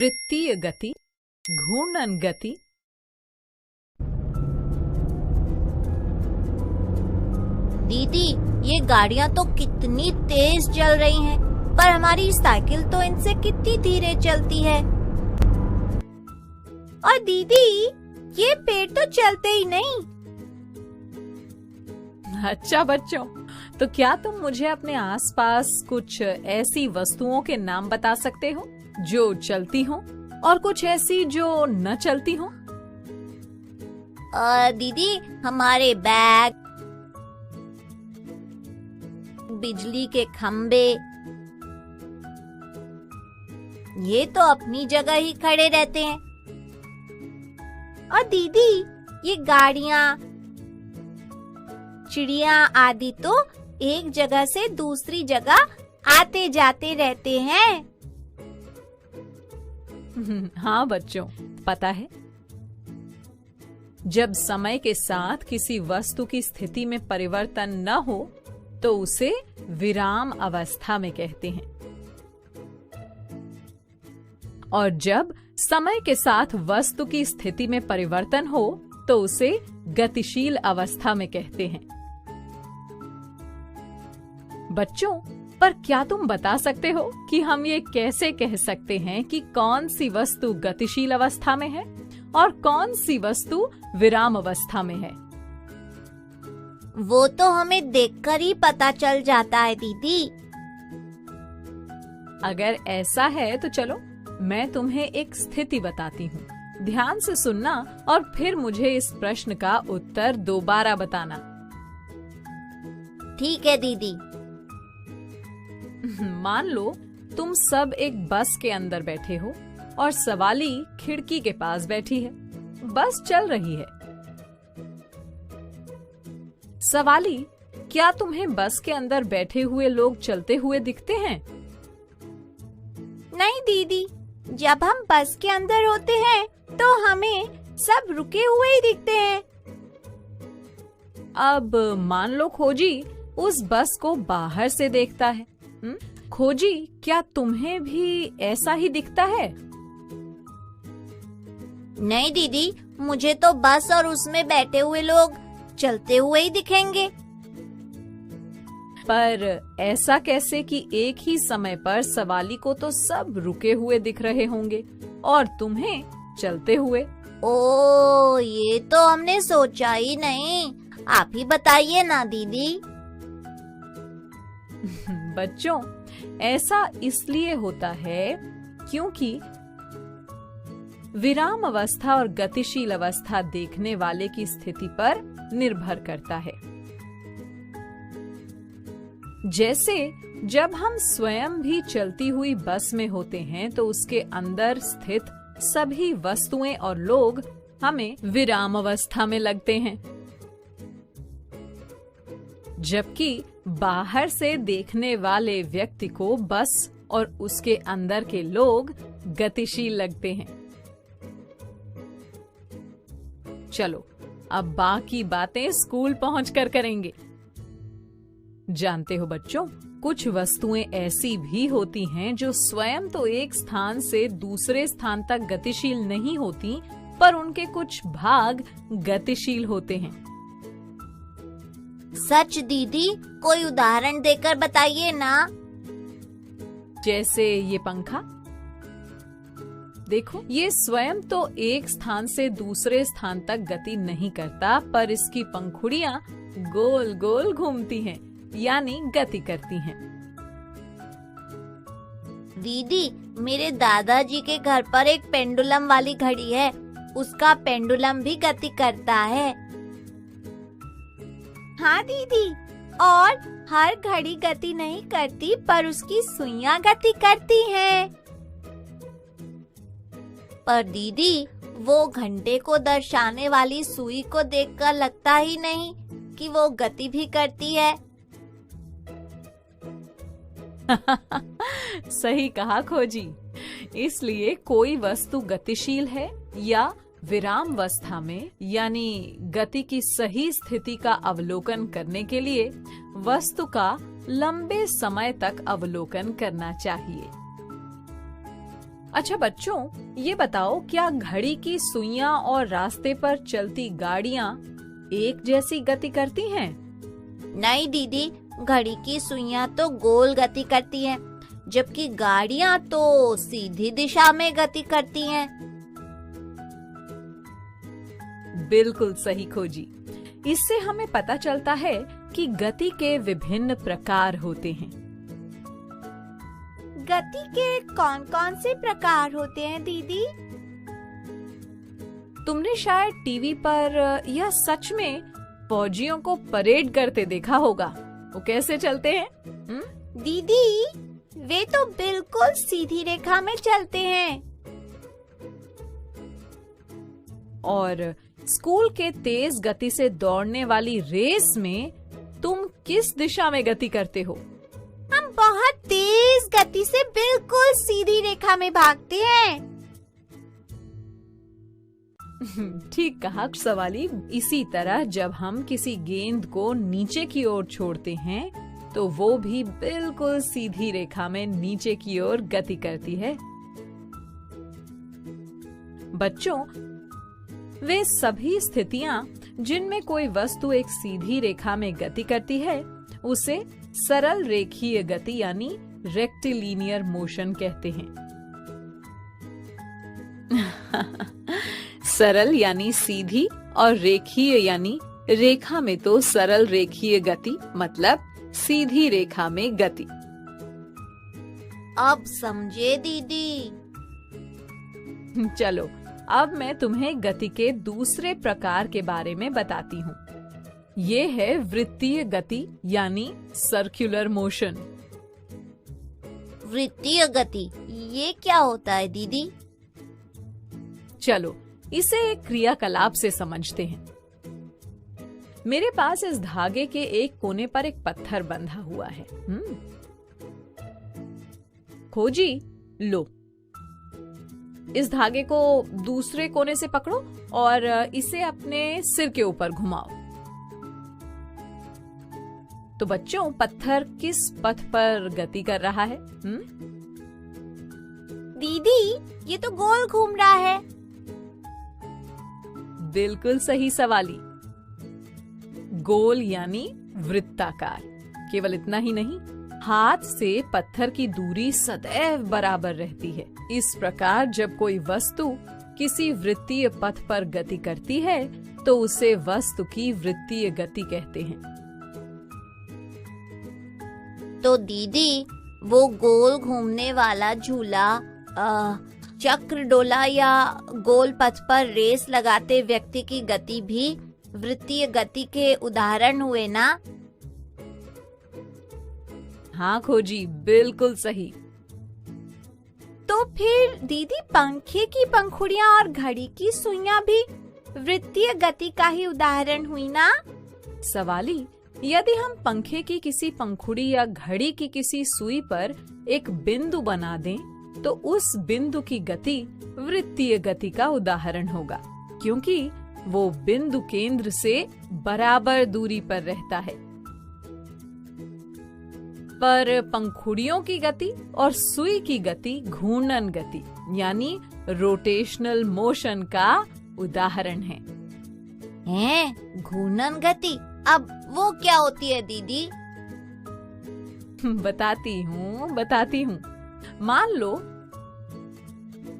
वृत्तीय गति, घूर्णन गति। दीदी, ये गाड़ियाँ तो कितनी तेज चल रही हैं, पर हमारी साइकिल तो इनसे कितनी धीरे चलती है। और दीदी, ये पेड़ तो चलते ही नहीं। अच्छा बच्चों, तो क्या तुम मुझे अपने आसपास कुछ ऐसी वस्तुओं के नाम बता सकते हो जो चलती हो और कुछ ऐसी जो न चलती हो? दीदी, हमारे बैग, बिजली के खंबे, ये तो अपनी जगह ही खड़े रहते हैं। और दीदी, ये गाड़ियाँ, चिड़िया आदि तो एक जगह से दूसरी जगह आते जाते रहते हैं। हाँ बच्चों, पता है, जब समय के साथ किसी वस्तु की स्थिति में परिवर्तन न हो तो उसे विराम अवस्था में कहते हैं, और जब समय के साथ वस्तु की स्थिति में परिवर्तन हो तो उसे गतिशील अवस्था में कहते हैं। बच्चों, पर क्या तुम बता सकते हो कि हम ये कैसे कह सकते हैं कि कौन सी वस्तु गतिशील अवस्था में है और कौन सी वस्तु विराम अवस्था में है? वो तो हमें देखकर ही पता चल जाता है दीदी। अगर ऐसा है तो चलो मैं तुम्हें एक स्थिति बताती हूँ। ध्यान से सुनना और फिर मुझे इस प्रश्न का उत्तर दोबारा बताना। ठीक है दीदी। मान लो तुम सब एक बस के अंदर बैठे हो और सवाली खिड़की के पास बैठी है। बस चल रही है। सवाली, क्या तुम्हें बस के अंदर बैठे हुए लोग चलते हुए दिखते हैं? नहीं दीदी, जब हम बस के अंदर होते हैं तो हमें सब रुके हुए ही दिखते हैं। अब मान लो खोजी उस बस को बाहर से देखता है। खोजी, क्या तुम्हें भी ऐसा ही दिखता है? नहीं दीदी, मुझे तो बस और उसमें बैठे हुए लोग चलते हुए ही दिखेंगे। पर ऐसा कैसे कि एक ही समय पर सवाली को तो सब रुके हुए दिख रहे होंगे और तुम्हें चलते हुए? ओ, ये तो हमने सोचा ही नहीं। आप ही बताइए ना दीदी। बच्चों, ऐसा इसलिए होता है क्योंकि विराम अवस्था और गतिशील अवस्था देखने वाले की स्थिति पर निर्भर करता है। जैसे जब हम स्वयं भी चलती हुई बस में होते हैं तो उसके अंदर स्थित सभी वस्तुएं और लोग हमें विराम अवस्था में लगते हैं, जबकि बाहर से देखने वाले व्यक्ति को बस और उसके अंदर के लोग गतिशील लगते हैं। चलो, अब बाकी बातें स्कूल पहुंचकर करेंगे। जानते हो बच्चों, कुछ वस्तुएं ऐसी भी होती हैं जो स्वयं तो एक स्थान से दूसरे स्थान तक गतिशील नहीं होती, पर उनके कुछ भाग गतिशील होते हैं। सच दीदी, कोई उदाहरण देकर बताइए ना। जैसे ये पंखा देखो, ये स्वयं तो एक स्थान से दूसरे स्थान तक गति नहीं करता, पर इसकी पंखुड़ियां गोल गोल घूमती हैं, यानी गति करती हैं। दीदी, मेरे दादाजी के घर पर एक पेंडुलम वाली घड़ी है। उसका पेंडुलम भी गति करता है। हाँ दीदी, और हर घड़ी गति नहीं करती, पर उसकी सुइयां गति करती हैं। पर दीदी, वो घंटे को दर्शाने वाली सुई को देखकर लगता ही नहीं कि वो गति भी करती है। सही कहा खोजी। इसलिए कोई वस्तु गतिशील है या विराम अवस्था में, यानी गति की सही स्थिति का अवलोकन करने के लिए वस्तु का लंबे समय तक अवलोकन करना चाहिए। अच्छा बच्चों, ये बताओ, क्या घड़ी की सुइयां और रास्ते पर चलती गाड़ियां एक जैसी गति करती हैं? नहीं दीदी, घड़ी की सुइयां तो गोल गति करती हैं, जबकि गाड़ियां तो सीधी दिशा में गति करती हैं। बिल्कुल सही खोजी। इससे हमें पता चलता है कि गति के विभिन्न प्रकार होते हैं। गति के कौन कौन से प्रकार होते हैं दीदी? तुमने शायद टीवी पर या सच में फौजियों को परेड करते देखा होगा। वो कैसे चलते हैं? दीदी, वे तो बिल्कुल सीधी रेखा में चलते हैं। और स्कूल के तेज गति से दौड़ने वाली रेस में तुम किस दिशा में गति करते हो? हम बहुत तेज गति से बिल्कुल सीधी रेखा में भागते हैं। ठीक कहा सवाली। इसी तरह जब हम किसी गेंद को नीचे की ओर छोड़ते हैं तो वो भी बिल्कुल सीधी रेखा में नीचे की ओर गति करती है। बच्चों, वे सभी स्थितियां जिनमें कोई वस्तु एक सीधी रेखा में गति करती है उसे सरल रेखीय गति यानी रेक्टिलिनियर मोशन कहते हैं। सरल यानी सीधी और रेखीय यानी रेखा में तो सरल रेखीय गति मतलब सीधी रेखा में गति। अब समझे दीदी? चलो, अब मैं तुम्हें गति के दूसरे प्रकार के बारे में बताती हूँ। ये है वृत्तीय गति यानी सर्कुलर मोशन। वृत्तीय गति, ये क्या होता है दीदी? चलो, इसे एक क्रियाकलाप से समझते हैं। मेरे पास इस धागे के एक कोने पर एक पत्थर बंधा हुआ है। खोजी, लो, इस धागे को दूसरे कोने से पकड़ो और इसे अपने सिर के ऊपर घुमाओ। तो बच्चों, पत्थर किस पथ पर गति कर रहा है? दीदी, ये तो गोल घूम रहा है। बिल्कुल सही सवाली। गोल यानी वृत्ताकार। केवल इतना ही नहीं, हाथ से पत्थर की दूरी सदैव बराबर रहती है। इस प्रकार जब कोई वस्तु किसी वृत्तीय पथ पर गति करती है तो उसे वस्तु की वृत्तीय गति कहते हैं। तो दीदी, वो गोल घूमने वाला झूला, चक्र डोला या गोल पथ पर रेस लगाते व्यक्ति की गति भी वृत्तीय गति के उदाहरण हुए ना? हाँ खोजी, बिल्कुल सही। तो फिर दीदी, पंखे की पंखुड़ियां और घड़ी की सुइयां भी वृत्तीय गति का ही उदाहरण हुई ना? सवाली, यदि हम पंखे की किसी पंखुड़ी या घड़ी की किसी सुई पर एक बिंदु बना दें तो उस बिंदु की गति वृत्तीय गति का उदाहरण होगा, क्योंकि वो बिंदु केंद्र से बराबर दूरी पर रहता है। पर पंखुड़ियों की गति और सुई की गति घूर्णन गति यानी रोटेशनल मोशन का उदाहरण है। घूर्णन गति, अब वो क्या होती है दीदी? बताती हूँ। मान लो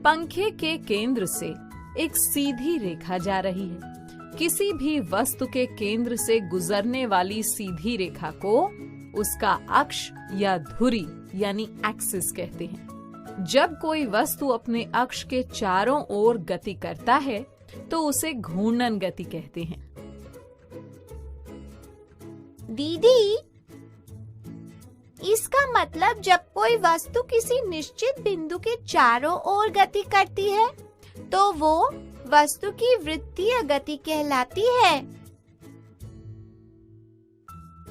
पंखे के केंद्र से एक सीधी रेखा जा रही है। किसी भी वस्तु के केंद्र से गुजरने वाली सीधी रेखा को उसका अक्ष या धुरी यानी एक्सिस कहते हैं। जब कोई वस्तु अपने अक्ष के चारों ओर गति करता है तो उसे घूर्णन गति कहते हैं। दीदी, इसका मतलब जब कोई वस्तु किसी निश्चित बिंदु के चारों ओर गति करती है तो वो वस्तु की वृत्तीय गति कहलाती है,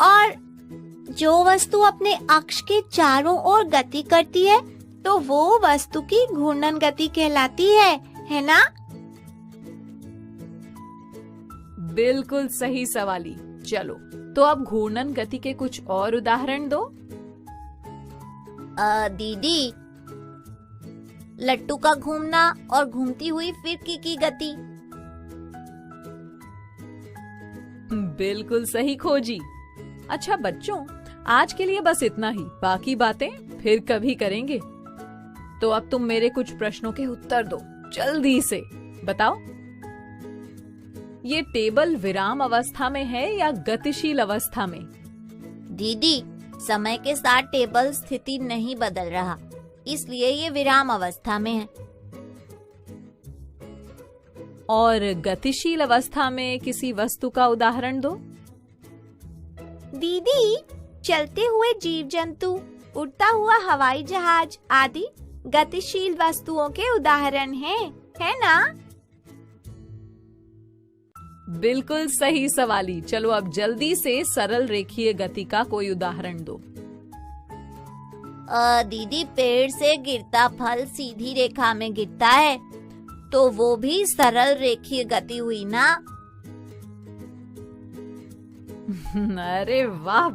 और जो वस्तु अपने अक्ष के चारों ओर गति करती है तो वो वस्तु की घूर्णन गति कहलाती है ना? बिल्कुल सही सवाली। चलो, तो अब घूर्णन गति के कुछ और उदाहरण दो। दीदी, लट्टू का घूमना और घूमती हुई फिरकी की गति। बिल्कुल सही खोजी। अच्छा बच्चों, आज के लिए बस इतना ही, बाकी बातें फिर कभी करेंगे। तो अब तुम मेरे कुछ प्रश्नों के उत्तर दो, जल्दी से बताओ। ये टेबल विराम अवस्था में है या गतिशील अवस्था में? दीदी, समय के साथ टेबल स्थिति नहीं बदल रहा, इसलिए ये विराम अवस्था में है। और गतिशील अवस्था में किसी वस्तु का उदाहरण दो। दीदी, चलते हुए जीव जंतु, उड़ता हुआ हवाई जहाज आदि गतिशील वस्तुओं के उदाहरण हैं, है ना? बिल्कुल सही सवाली। चलो अब जल्दी से सरल रेखीय गति का कोई उदाहरण दो। दीदी, पेड़ से गिरता फल सीधी रेखा में गिरता है, तो वो भी सरल रेखीय गति हुई ना? अरे वाह।